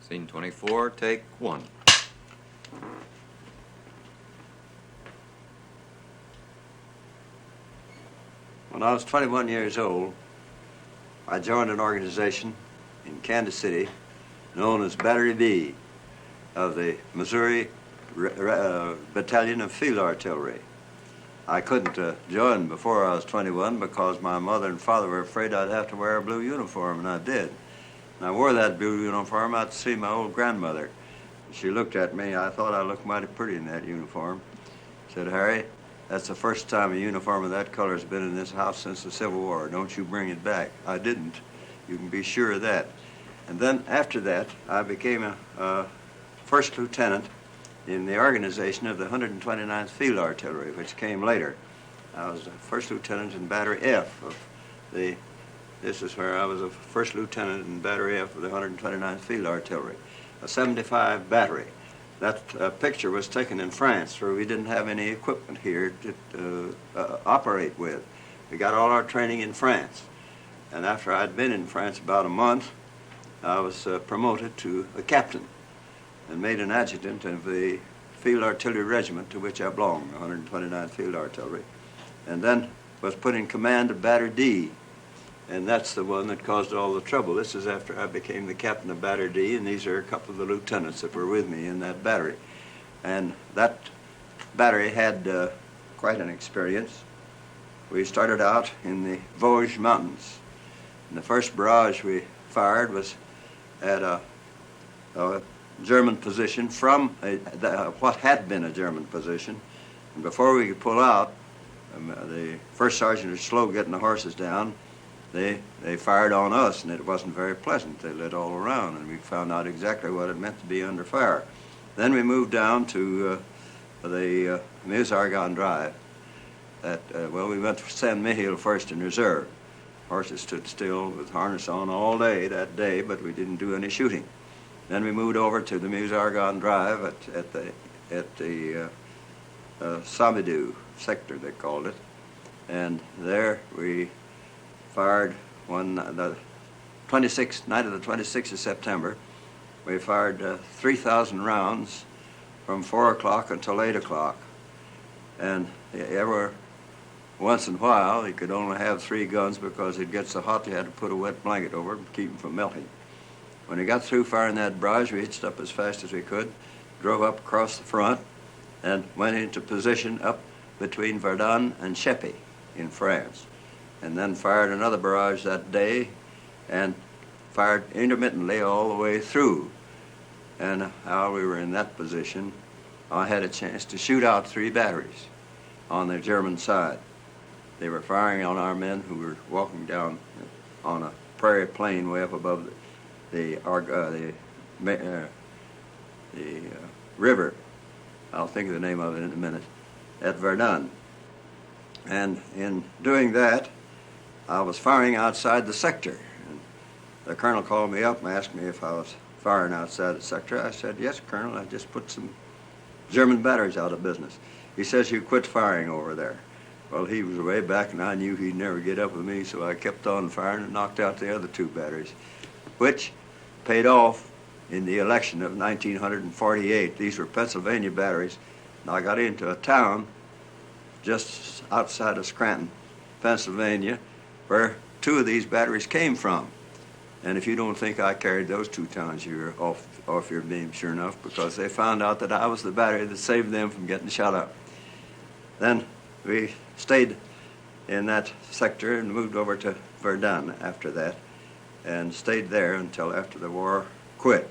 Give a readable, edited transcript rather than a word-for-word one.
Scene 24, take one. When I was 21 years old, I joined an organization in Kansas City known as Battery B of the Missouri Battalion of Field Artillery. I couldn't join before I was 21 because my mother and father were afraid I'd have to wear a blue uniform, and I did. And I wore that blue uniform out to see my old grandmother. She looked at me. I thought I looked mighty pretty in that uniform. Said, "Harry, that's the first time a uniform of that color has been in this house since the Civil War. Don't you bring it back." I didn't. You can be sure of that. And then after that, I became a first lieutenant in the organization of the 129th Field Artillery, which came later. I was a first lieutenant in Battery F of the, this is where I was a first lieutenant in Battery F of the 129th Field Artillery, a 75 battery. That picture was taken in France, where we didn't have any equipment here to operate with. We got all our training in France. And after I'd been in France about a month, I was promoted to a captain and made an adjutant of the Field Artillery Regiment to which I belonged, the 129th Field Artillery, and then was put in command of Battery D, and that's the one that caused all the trouble. This is after I became the captain of Battery D, and these are a couple of the lieutenants that were with me in that battery. And that battery had quite an experience. We started out in the Vosges Mountains, and the first barrage we fired was at a German position from what had been a German position. And before we could pull out, the first sergeant was slow getting the horses down. They fired on us, and it wasn't very pleasant. They lit all around, and we found out exactly what it meant to be under fire. Then we moved down to the Meuse-Argonne Drive. We went to Saint-Mihiel first in reserve. Horses stood still with harness on all day that day, but we didn't do any shooting. Then we moved over to the Meuse-Argonne Drive at the Samidou sector, they called it. And there we fired the 26th night of the 26th of September. We fired 3,000 rounds from 4 o'clock until 8 o'clock. And every once in a while, he could only have 3 guns because it gets so hot you had to put a wet blanket over it to keep them from melting. When we got through firing that barrage, we hitched up as fast as we could, drove up across the front, and went into position up between Verdun and Cheppy in France. And then fired another barrage that day and fired intermittently all the way through. And while we were in that position, I had a chance to shoot out 3 batteries on the German side. They were firing on our men who were walking down on a prairie plain way up above the river. I'll think of the name of it in a minute, at Verdun. And in doing that, I was firing outside the sector. And the colonel called me up and asked me if I was firing outside the sector. I said, "Yes, Colonel, I just put some German batteries out of business." He says, "You quit firing over there." Well, he was way back, and I knew he'd never get up with me, so I kept on firing and knocked out the other 2 batteries, which paid off in the election of 1948. These were Pennsylvania batteries, and I got into a town just outside of Scranton, Pennsylvania, where 2 of these batteries came from. And if you don't think I carried those 2 towns, you're off your beam, sure enough, because they found out that I was the battery that saved them from getting shot up. Then we stayed in that sector and moved over to Verdun after that, and stayed there until after the war quit.